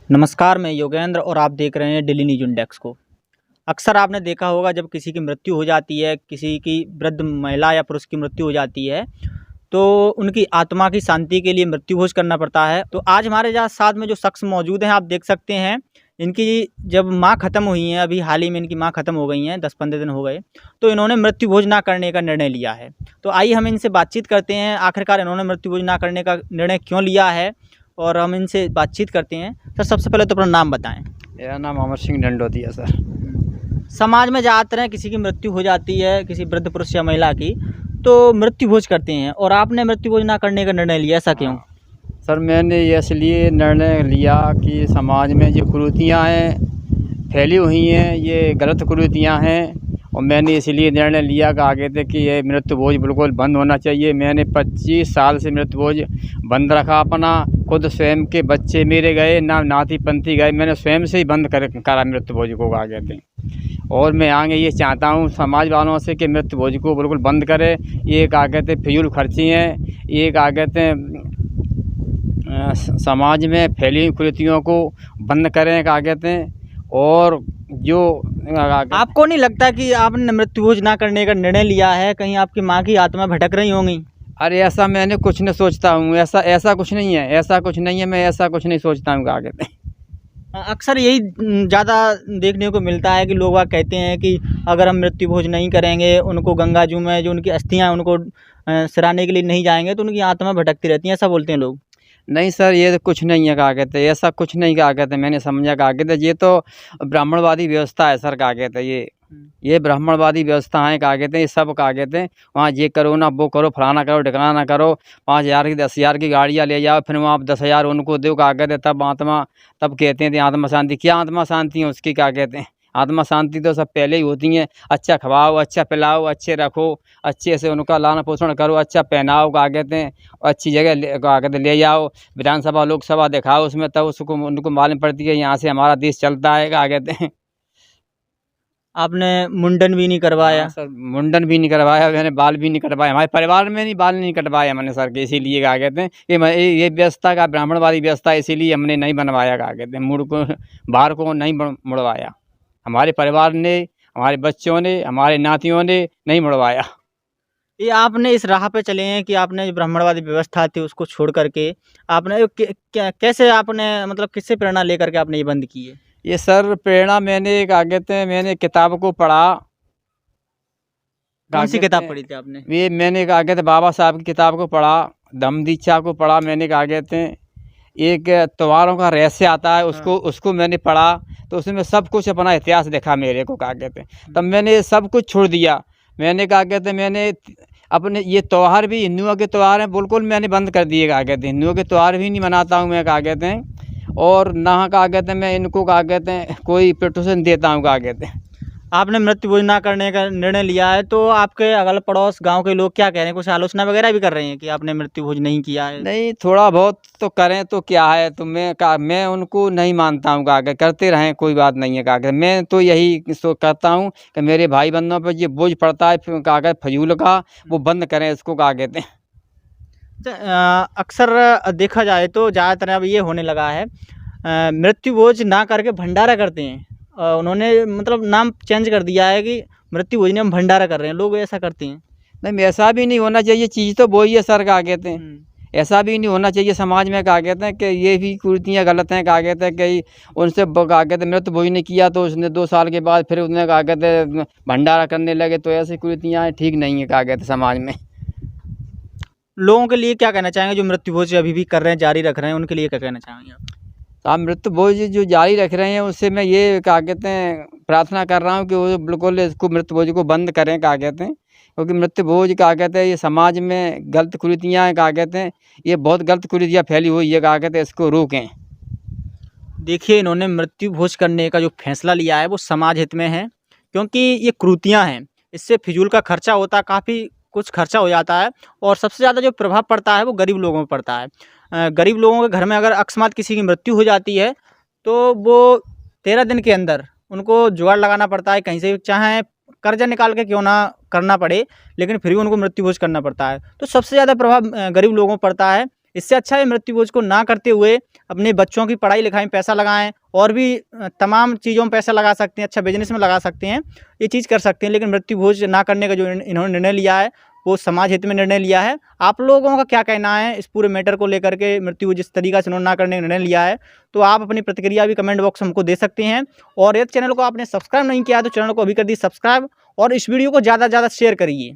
नमस्कार, मैं योगेंद्र और आप देख रहे हैं डेली न्यूज इंडेक्स को। अक्सर आपने देखा होगा जब किसी की मृत्यु हो जाती है, किसी की वृद्ध महिला या पुरुष की मृत्यु हो जाती है, तो उनकी आत्मा की शांति के लिए मृत्यु भोज करना पड़ता है। तो आज हमारे साथ में जो शख्स मौजूद हैं, आप देख सकते हैं। इनकी जब माँ ख़त्म हुई हैं, अभी हाल ही में इनकी माँ ख़त्म हो गई हैं, 10-15 दिन हो गए, तो इन्होंने मृत्यु भोज ना करने का निर्णय लिया है। तो आइए हम इनसे बातचीत करते हैं, आखिरकार इन्होंने मृत्यु भोज ना करने का निर्णय क्यों लिया है, और हम इनसे बातचीत करते हैं। सर, सबसे पहले तो अपना नाम बताएं। मेरा नाम अमर सिंह डंडोती है सर। समाज में ज़्यादातर है किसी की मृत्यु हो जाती है, किसी वृद्ध पुरुष या महिला की, तो मृत्यु भोज करते हैं, और आपने मृत्यु भोज ना करने का निर्णय लिया, ऐसा क्यों? सर, मैंने ये इसलिए निर्णय लिया कि समाज में जो कुरीतियाँ हैं फैली हुई हैं, ये गलत कुरीतियाँ हैं, और मैंने इसलिए निर्णय लिया कि आगे तक कि ये मृत्यु भोज बिल्कुल बंद होना चाहिए। मैंने 25 साल से मृत्यु भोज बंद रखा अपना, खुद स्वयं के बच्चे मेरे गए ना, नाती पंथी गए, मैंने स्वयं से ही बंद करा मृत्यु भोज को आगे थे। और मैं आगे ये चाहता हूँ समाज वालों से कि मृत्यु भोज को बिल्कुल बंद करें। ये क्या कहते हैं, फिजूल खर्ची हैं, ये क्या कहते हैं, समाज में फैली हुई कुरीतियों को बंद करें क्या कहते हैं। और जो आपको नहीं लगता कि आपने मृत्यु भोज ना करने का निर्णय लिया है, कहीं आपकी माँ की आत्मा भटक रही होंगी? अरे ऐसा मैंने कुछ नहीं सोचता हूँ, ऐसा कुछ नहीं है, ऐसा कुछ नहीं है, मैं ऐसा कुछ नहीं सोचता हूँ क्या कहते हैं। अक्सर यही ज़्यादा देखने को मिलता है कि लोग वह कहते हैं कि अगर हम मृत्यु भोज नहीं करेंगे, उनको गंगा जू में जो उनकी अस्थियाँ उनको सराहने के लिए नहीं जाएंगे, तो उनकी आत्मा भटकती रहती है, ऐसा बोलते हैं लोग। नहीं सर, ये तो कुछ नहीं है क्या कहते, ऐसा कुछ नहीं क्या कहते, मैंने समझा क्या कहते, ये तो ब्राह्मणवादी व्यवस्था है सर क्या कहते। ये ब्राह्मणवादी व्यवस्था है क्या कहते हैं, ये सब क्या कहते हैं, वहाँ ये करो ना, वो करो, फलाना करो, ढिकाना ना करो, 5,000 की 10,000 की गाड़ियाँ ले जाओ, फिर वहाँ आप 10,000 उनको दो क्या कहते, तब कहते हैं आत्मा शांति। क्या आत्मा शांति है उसकी क्या कहते हैं? आत्मा शांति तो सब पहले ही होती हैं। अच्छा खवाओ, अच्छा पिलाओ, अच्छे रखो, अच्छे से उनका लाना पोषण करो, अच्छा पहनाओ क्या कहते हैं, अच्छी जगह क्या कहते ले जाओ, विधानसभा लोकसभा दिखाओ उसमें, तब उसको उनको मालूम पड़ती है यहाँ से हमारा देश चलता है क्या कहते हैं। आपने मुंडन भी नहीं करवाया? हाँ सर, मुंडन भी नहीं करवाया, मैंने बाल भी नहीं कटवाए, हमारे परिवार में नहीं बाल नहीं कटवाए मैंने सर के, इसीलिए क्या कहते हैं ये व्यवस्था का ब्राह्मणवादी व्यवस्था, इसीलिए हमने नहीं बनवाया क्या कहते हैं, मुड़ को बाहर को नहीं मुड़वाया। हमारे परिवार ने, हमारे बच्चों ने, हमारे नातियों ने नहीं मुड़वाया। ये आपने इस राह पे चले हैं कि आपने जो ब्राह्मणवादी व्यवस्था थी उसको छोड़ करके आपने कैसे आपने मतलब किससे प्रेरणा लेकर के आपने ये बंद की है? ये सर प्रेरणा मैंने क्या कहते हैं, मैंने किताब को पढ़ा। कौन सी किताब पढ़ी थी आपने? ये मैंने क्या कहते बाबा साहब की किताब को पढ़ा, धम्म दीक्षा को पढ़ा मैंने क्या कहते हैं, एक त्योहारों का रहस्य आता है उसको मैंने पढ़ा, तो उसमें सब कुछ अपना इतिहास देखा मेरे को क्या कहते हैं, तब मैंने सब कुछ छोड़ दिया। मैंने क्या कहते हैं, मैंने अपने ये त्यौहार भी हिंदुओं के त्यौहार हैं बिल्कुल मैंने बंद कर दिए क्या कहते हैं, हिंदुओं के त्यौहार भी नहीं मनाता हूँ मैं क्या कहते हैं, और ना क्या कहते हैं मैं इनको क्या कहते हैं कोई प्रोटेक्शन देता हूँ क्या कहते हैं। आपने मृत्यु भोज ना करने का निर्णय लिया है, तो आपके अगल पड़ोस गांव के लोग क्या कह रहे हैं? कुछ आलोचना वगैरह भी कर रहे हैं कि आपने मृत्यु भोज नहीं किया है? नहीं, थोड़ा बहुत तो करें तो क्या है, तो मैं उनको नहीं मानता हूँ क्या करते रहें, कोई बात नहीं है क्या। मैं तो यही करता हूँ कि मेरे भाई बंधुओं पर ये बोझ पड़ता है क्या फजूल का, वो बंद करें इसको क्या कहते हैं। अक्सर देखा जाए तो ज़्यादातर अब ये होने लगा है, मृत्यु भोज ना करके भंडारा करते हैं। उन्होंने मतलब नाम चेंज कर दिया है कि मृत्यु भोज में हम भंडारा कर रहे हैं, लोग ऐसा करते हैं। नहीं, ऐसा भी नहीं होना चाहिए, चीज़ तो वही है सर क्या कहते हैं, ऐसा भी नहीं होना चाहिए समाज में क्या कहते हैं कि ये भी कुरीतियाँ गलत हैं क्या कहते हैं कि उनसे क्या कहते हैं मृत्यु भोज ने किया तो उसने 2 साल के बाद फिर उसने क्या कहते हैं भंडारा करने लगे, तो ऐसी कुरीतियाँ ठीक नहीं है क्या कहते हैं समाज में। लोगों के लिए क्या कहना चाहेंगे जो मृत्यु भोज अभी भी कर रहे हैं, जारी रख रहे हैं, उनके लिए क्या कहना चाहेंगे आप? आप मृत्यु भोज जो जारी रख रहे हैं उससे मैं ये क्या कहते हैं प्रार्थना कर रहा हूँ कि वो बिल्कुल इसको मृत्यु भोज को बंद करें क्या कहते हैं, क्योंकि मृत्यु भोज क्या कहते हैं ये समाज में गलत कुरीतियाँ हैं क्या कहते हैं, ये बहुत गलत कुरीतियाँ फैली हुई है क्या कहते हैं, इसको रोकें। देखिए, इन्होंने मृत्यु भोज करने का जो फैसला लिया है वो समाज हित में है, क्योंकि ये कुरीतियाँ हैं, इससे फिजूल का खर्चा होता है, काफ़ी कुछ खर्चा हो जाता है, और सबसे ज़्यादा जो प्रभाव पड़ता है वो गरीब लोगों पर पड़ता है। गरीब लोगों के घर में अगर अकस्मात किसी की मृत्यु हो जाती है तो वो 13 दिन के अंदर उनको जुगाड़ लगाना पड़ता है कहीं से, चाहे कर्जा निकाल के क्यों ना करना पड़े, लेकिन फिर भी उनको मृत्यु भोज करना पड़ता है। तो सबसे ज़्यादा प्रभाव गरीब लोगों पर पड़ता है। इससे अच्छा है मृत्यु भोज को ना करते हुए अपने बच्चों की पढ़ाई लिखाई में पैसा लगाएं, और भी तमाम चीज़ों में पैसा लगा सकते हैं, अच्छा बिजनेस में लगा सकते हैं, ये चीज़ कर सकते हैं। लेकिन मृत्यु भोज ना करने का जो इन्होंने निर्णय लिया है वो समाज हित में निर्णय लिया है। आप लोगों का क्या कहना है इस पूरे मैटर को लेकर के, मृत्यु जिस तरीका से उन्होंने ना करने का निर्णय लिया है? तो आप अपनी प्रतिक्रिया भी कमेंट बॉक्स में हमको दे सकते हैं। और यदि चैनल को आपने सब्सक्राइब नहीं किया तो चैनल को अभी कर दी सब्सक्राइब, और इस वीडियो को ज़्यादा से ज़्यादा शेयर करिए।